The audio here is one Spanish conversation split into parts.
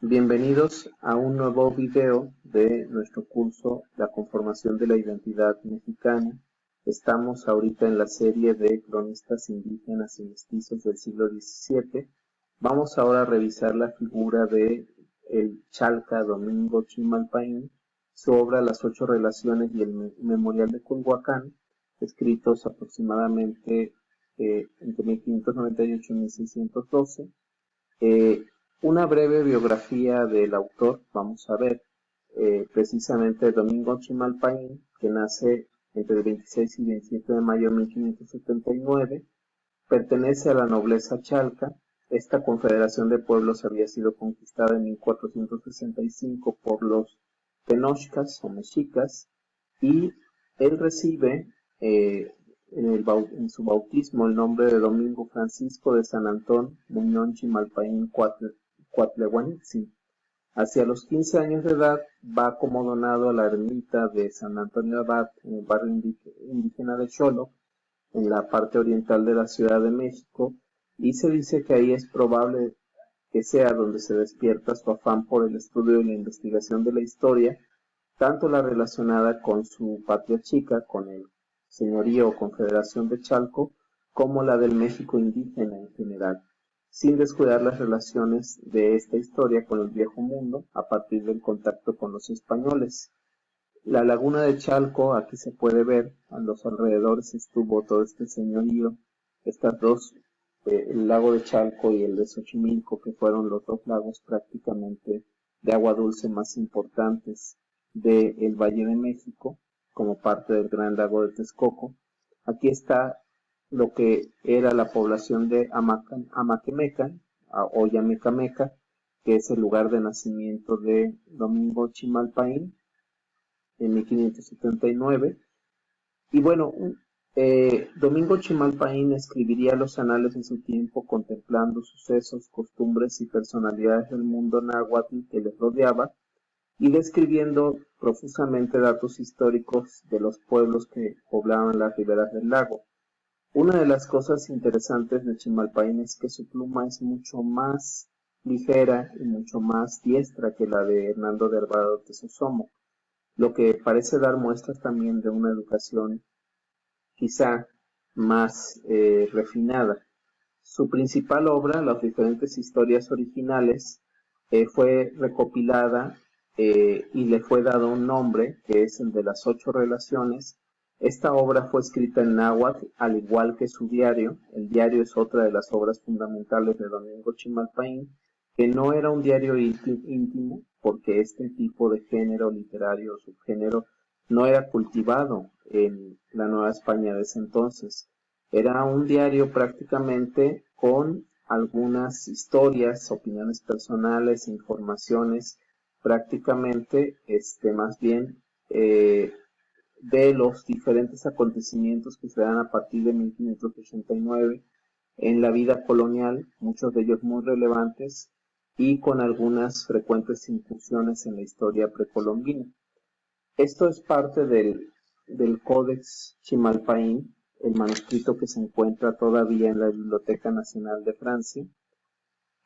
Bienvenidos a un nuevo video de nuestro curso La conformación de la identidad mexicana. Estamos ahorita en la serie de cronistas indígenas y mestizos del siglo XVII. Vamos ahora a revisar la figura de el Chalca Domingo Chimalpaín, su obra Las Ocho Relaciones y el Memorial de Culhuacán, escritos aproximadamente entre 1598 y 1612. Una breve biografía del autor, vamos a ver, precisamente Domingo Chimalpaín, que nace entre el 26 y 27 de mayo de 1579, pertenece a la nobleza chalca. Esta confederación de pueblos había sido conquistada en 1465 por los tenochcas o mexicas, y él recibe en su bautismo el nombre de Domingo Francisco de San Antón Muñón Chimalpaín Cuatlehuanitzin. Hacia los 15 años de edad va como donado a la ermita de San Antonio Abad en el barrio indígena de Xolo, en la parte oriental de la Ciudad de México, y se dice que ahí es probable que sea donde se despierta su afán por el estudio y la investigación de la historia, tanto la relacionada con su patria chica, con el señorío o confederación de Chalco, como la del México indígena en general, sin descuidar las relaciones de esta historia con el viejo mundo a partir del contacto con los españoles. La laguna de Chalco, aquí se puede ver, a los alrededores estuvo todo este señorío, estas dos, el lago de Chalco y el de Xochimilco, que fueron los dos lagos prácticamente de agua dulce más importantes del Valle de México, como parte del gran lago de Texcoco. Aquí está lo que era la población de Amaquemecan o Yamecameca, que es el lugar de nacimiento de Domingo Chimalpaín en 1579. Y bueno, Domingo Chimalpaín escribiría los anales de su tiempo contemplando sucesos, costumbres y personalidades del mundo náhuatl que les rodeaba y describiendo profusamente datos históricos de los pueblos que poblaban las riberas del lago. Una de las cosas interesantes de Chimalpaín es que su pluma es mucho más ligera y mucho más diestra que la de Hernando de Alvarado Tesosomo, lo que parece dar muestras también de una educación quizá más refinada. Su principal obra, Las diferentes historias originales, fue recopilada y le fue dado un nombre, que es el de Las Ocho Relaciones. Esta obra fue escrita en náhuatl, al igual que su diario. El diario es otra de las obras fundamentales de Domingo Chimalpaín, que no era un diario íntimo, porque este tipo de género literario o subgénero no era cultivado en la Nueva España de ese entonces. Era un diario prácticamente con algunas historias, opiniones personales, informaciones, prácticamente, más bien, de los diferentes acontecimientos que se dan a partir de 1589 en la vida colonial, muchos de ellos muy relevantes, y con algunas frecuentes incursiones en la historia precolombina. Esto es parte del Codex Chimalpaín, el manuscrito que se encuentra todavía en la Biblioteca Nacional de Francia.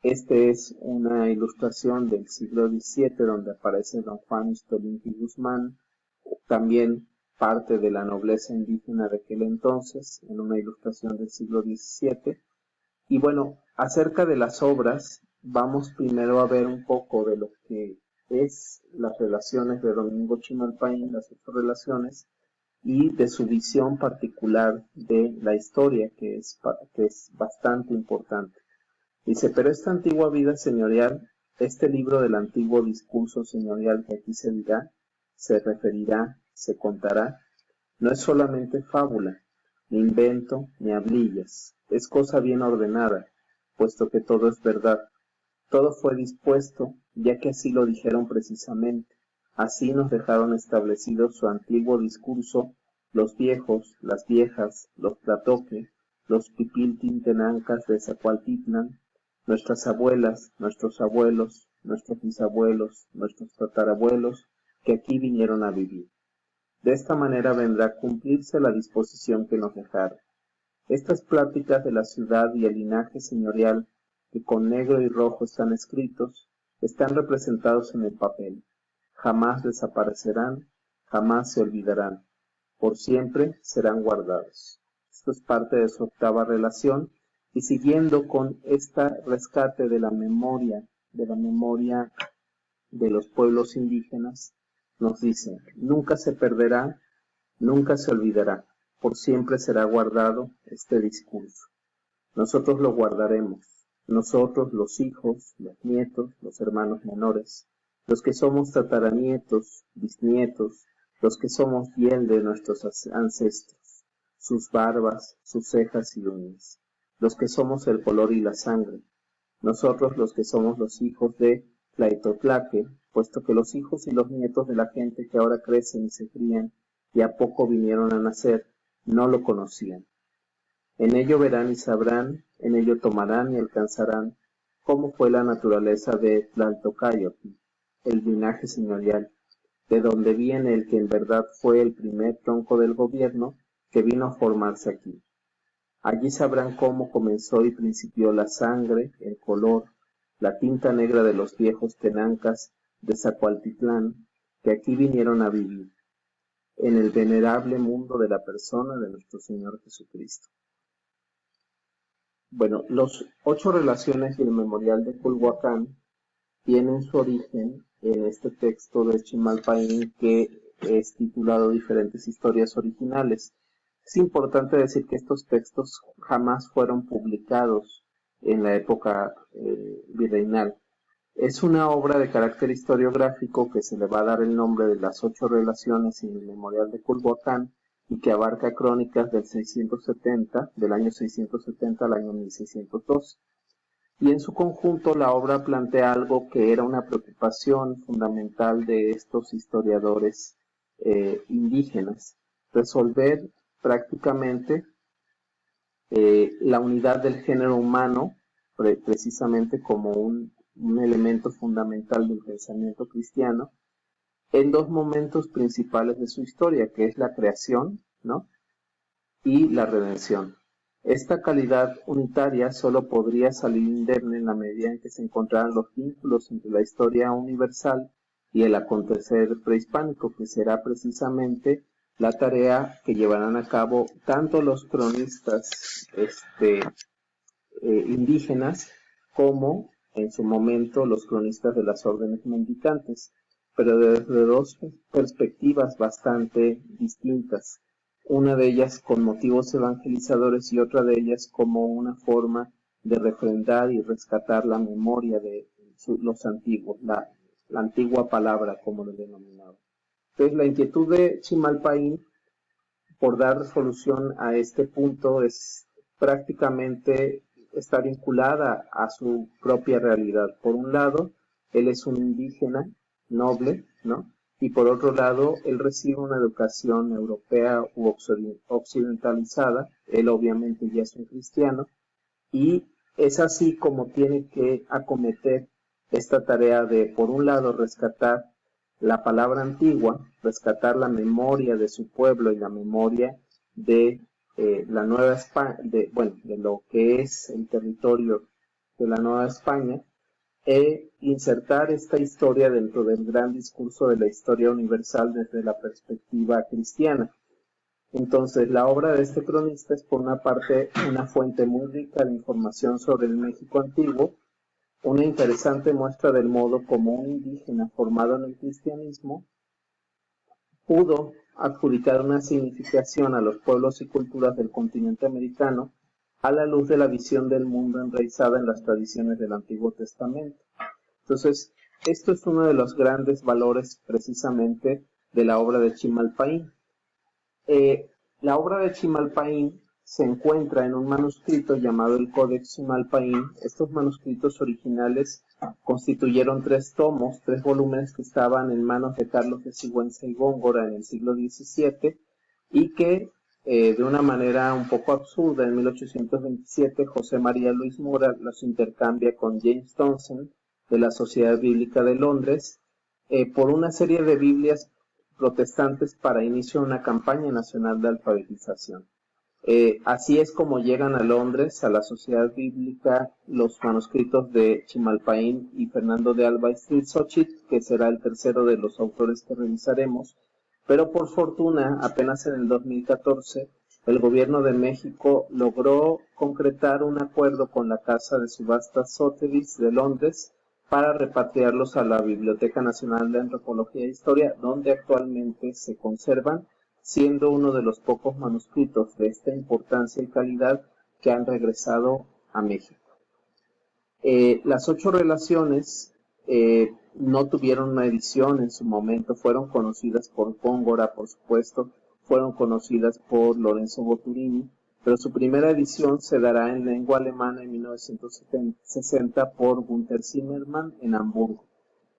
Este es una ilustración del siglo XVII donde aparece don Juan Istolínquiz Guzmán, también parte de la nobleza indígena de aquel entonces, en una ilustración del siglo XVII. Y bueno, acerca de las obras, vamos primero a ver un poco de lo que es las relaciones de Domingo Chimalpaín, las ocho relaciones, y de su visión particular de la historia, que es bastante importante. Dice, pero esta antigua vida señorial, este libro del antiguo discurso señorial que aquí se dirá, se referirá, se contará, no es solamente fábula, ni invento, ni hablillas, es cosa bien ordenada, puesto que todo es verdad. Todo fue dispuesto, ya que así lo dijeron precisamente. Así nos dejaron establecido su antiguo discurso los viejos, las viejas, los tlatoque, los pipiltintenancas de Zacualtitlan, nuestras abuelas, nuestros abuelos, nuestros bisabuelos, nuestros tatarabuelos, que aquí vinieron a vivir. De esta manera vendrá a cumplirse la disposición que nos dejaron. Estas pláticas de la ciudad y el linaje señorial, que con negro y rojo están escritos, Están representados en el papel. Jamás desaparecerán, jamás se olvidarán. Por siempre serán guardados. Esto es parte de su octava relación. Y siguiendo con este rescate de la memoria de los pueblos indígenas, nos dice: nunca se perderá, nunca se olvidará, por siempre será guardado este discurso. Nosotros lo guardaremos, nosotros los hijos, los nietos, los hermanos menores, los que somos tataranietos, bisnietos, los que somos hiel de nuestros ancestros, sus barbas, sus cejas y uñas, los que somos el color y la sangre, nosotros los que somos los hijos de Tlaitotlaque, puesto que los hijos y los nietos de la gente que ahora crecen y se crían y a poco vinieron a nacer, no lo conocían. En ello verán y sabrán, en ello tomarán y alcanzarán cómo fue la naturaleza de Tlaltocayotl, el linaje señorial, de donde viene el que en verdad fue el primer tronco del gobierno que vino a formarse aquí. Allí sabrán cómo comenzó y principió la sangre, el color, la tinta negra de los viejos tenancas de Zacualtitlán, que aquí vinieron a vivir, en el venerable mundo de la persona de nuestro Señor Jesucristo. Bueno, los 8 relaciones del memorial de Culhuacán tienen su origen en este texto de Chimalpaín que es titulado Diferentes historias originales. Es importante decir que estos textos jamás fueron publicados en la época virreinal. Es una obra de carácter historiográfico que se le va a dar el nombre de las 8 relaciones en el memorial de Culhuacán y que abarca crónicas del año 670 al año 1602. Y en su conjunto la obra plantea algo que era una preocupación fundamental de estos historiadores indígenas: resolver prácticamente la unidad del género humano, precisamente como un elemento fundamental del pensamiento cristiano, en 2 momentos principales de su historia, que es la creación, ¿no?, y la redención. Esta calidad unitaria solo podría salir indemne en la medida en que se encontraran los vínculos entre la historia universal y el acontecer prehispánico, que será precisamente la tarea que llevarán a cabo tanto los cronistas indígenas como en su momento los cronistas de las órdenes mendicantes, pero desde 2 perspectivas bastante distintas. Una de ellas con motivos evangelizadores y otra de ellas como una forma de refrendar y rescatar la memoria de los antiguos, la antigua palabra, como lo denominaba. Entonces, la inquietud de Chimalpaín por dar solución a este punto es prácticamente está vinculada a su propia realidad. Por un lado, él es un indígena noble, ¿no?, y por otro lado, él recibe una educación europea u occidentalizada. Él obviamente ya es un cristiano, y es así como tiene que acometer esta tarea de, por un lado, rescatar la palabra antigua, rescatar la memoria de su pueblo y la memoria de la Nueva España, de lo que es el territorio de la Nueva España, e insertar esta historia dentro del gran discurso de la historia universal desde la perspectiva cristiana. Entonces, la obra de este cronista es, por una parte, una fuente muy rica de información sobre el México antiguo, una interesante muestra del modo como un indígena formado en el cristianismo pudo adjudicar una significación a los pueblos y culturas del continente americano a la luz de la visión del mundo enraizada en las tradiciones del Antiguo Testamento. Entonces, esto es uno de los grandes valores precisamente de la obra de Chimalpaín. La obra de Chimalpaín se encuentra en un manuscrito llamado el Codex Chimalpaín. Estos manuscritos originales constituyeron 3 tomos, 3 volúmenes que estaban en manos de Carlos de Sigüenza y Góngora en el siglo XVII, y que de una manera un poco absurda, en 1827 José María Luis Mora los intercambia con James Townsend de la Sociedad Bíblica de Londres por una serie de Biblias protestantes para inicio de una campaña nacional de alfabetización. Así es como llegan a Londres, a la Sociedad Bíblica, los manuscritos de Chimalpaín y Fernando de Alba Xochitl, que será el tercero de los autores que revisaremos. Pero por fortuna, apenas en el 2014, el gobierno de México logró concretar un acuerdo con la Casa de Subastas Sotheby's de Londres para repatriarlos a la Biblioteca Nacional de Antropología e Historia, donde actualmente se conservan, siendo uno de los pocos manuscritos de esta importancia y calidad que han regresado a México. Las 8 relaciones no tuvieron una edición en su momento, fueron conocidas por Góngora, por supuesto, fueron conocidas por Lorenzo Boturini, pero su primera edición se dará en lengua alemana en 1960 por Gunther Zimmermann en Hamburgo.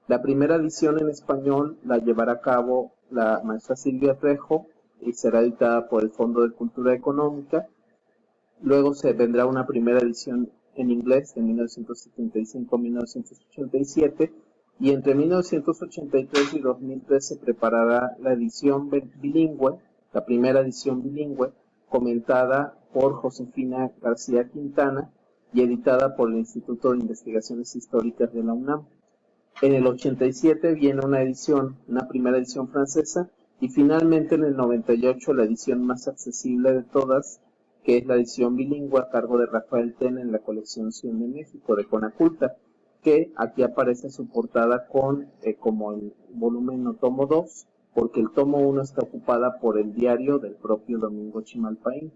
La primera edición en español la llevará a cabo la maestra Silvia Trejo y será editada por el Fondo de Cultura Económica. Luego se vendrá una primera edición en inglés de 1975-1987 y entre 1983 y 2003 se preparará la edición bilingüe, la primera edición bilingüe, comentada por Josefina García Quintana y editada por el Instituto de Investigaciones Históricas de la UNAM. En el 87 viene una primera edición francesa, y finalmente en el 98 la edición más accesible de todas, que es la edición bilingüe a cargo de Rafael Ten en la colección Ciudad de México de Conaculta, que aquí aparece su portada como el volumen o tomo 2, porque el tomo 1 está ocupada por el diario del propio Domingo Chimalpaín.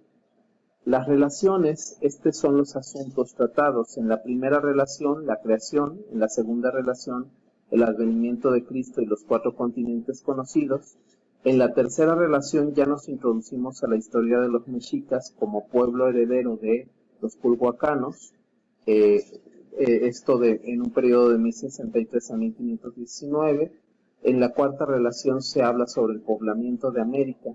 Las relaciones, estos son los asuntos tratados. En la primera relación, la creación; en la segunda relación, el advenimiento de Cristo y los 4 continentes conocidos. En la tercera relación ya nos introducimos a la historia de los mexicas como pueblo heredero de los culhuacanos, en un periodo de 1063 a 1519. En la cuarta relación se habla sobre el poblamiento de América.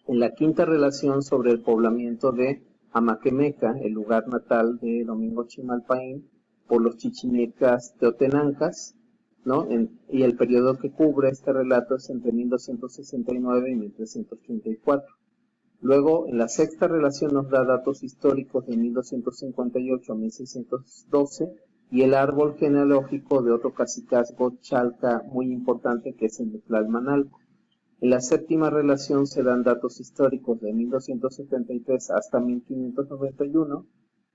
En la quinta relación sobre el poblamiento de Amaquemeca, el lugar natal de Domingo Chimalpaín, por los chichimecas teotenancas, ¿no? Y el periodo que cubre este relato es entre 1269 y 1334. Luego, en la sexta relación nos da datos históricos de 1258 a 1612 y el árbol genealógico de otro cacicazgo chalca muy importante, que es el de Tlalmanalco. En la séptima relación se dan datos históricos de 1273 hasta 1591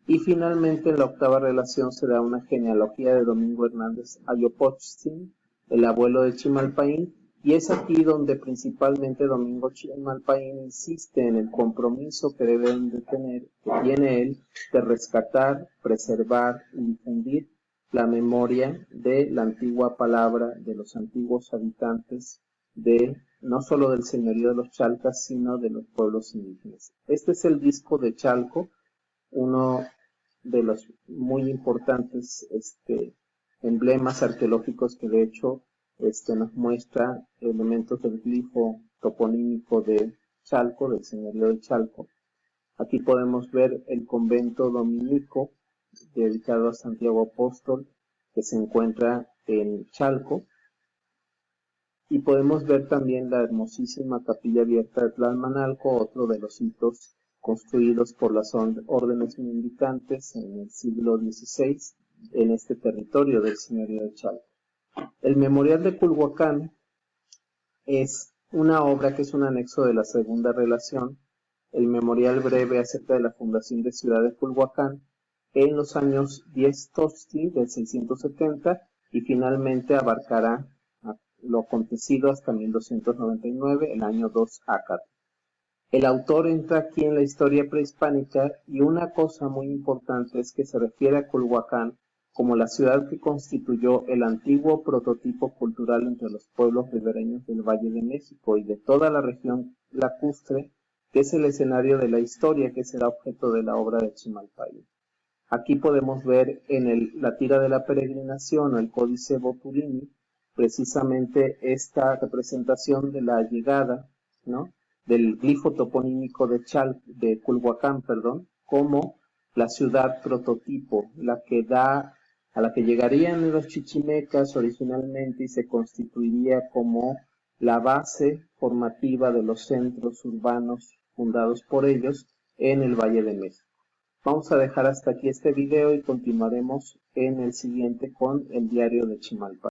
y finalmente en la octava relación se da una genealogía de Domingo Hernández Ayopochtsin, el abuelo de Chimalpaín, y es aquí donde principalmente Domingo Chimalpaín insiste en el compromiso que deben de tener, que tiene él, de rescatar, preservar y difundir la memoria de la antigua palabra de los antiguos habitantes no solo del señorío de los Chalcas, sino de los pueblos indígenas. Este es el disco de Chalco, uno de los muy importantes emblemas arqueológicos que de hecho nos muestra elementos del glifo toponímico de Chalco, del señorío de Chalco. Aquí podemos ver el convento dominico dedicado a Santiago Apóstol, que se encuentra en Chalco. Y podemos ver también la hermosísima capilla abierta de Tlalmanalco, otro de los hitos construidos por las órdenes mendicantes en el siglo XVI en este territorio del señorío de Chalco. El Memorial de Culhuacán es una obra que es un anexo de la segunda relación, el memorial breve acerca de la fundación de Ciudad de Culhuacán en los años 10 Tosti del 670 y finalmente abarcará lo acontecido hasta 1299, el año 2 Ácat. El autor entra aquí en la historia prehispánica y una cosa muy importante es que se refiere a Culhuacán como la ciudad que constituyó el antiguo prototipo cultural entre los pueblos ribereños del Valle de México y de toda la región lacustre, que es el escenario de la historia que será objeto de la obra de Chimalpaín. Aquí podemos ver en la tira de la peregrinación o el Códice Boturini precisamente esta representación de la llegada, ¿no?, del glifo toponímico de Culhuacán, como la ciudad prototipo, a la que llegarían los chichimecas originalmente y se constituiría como la base formativa de los centros urbanos fundados por ellos en el Valle de México. Vamos a dejar hasta aquí este video y continuaremos en el siguiente con el diario de Chimalpa.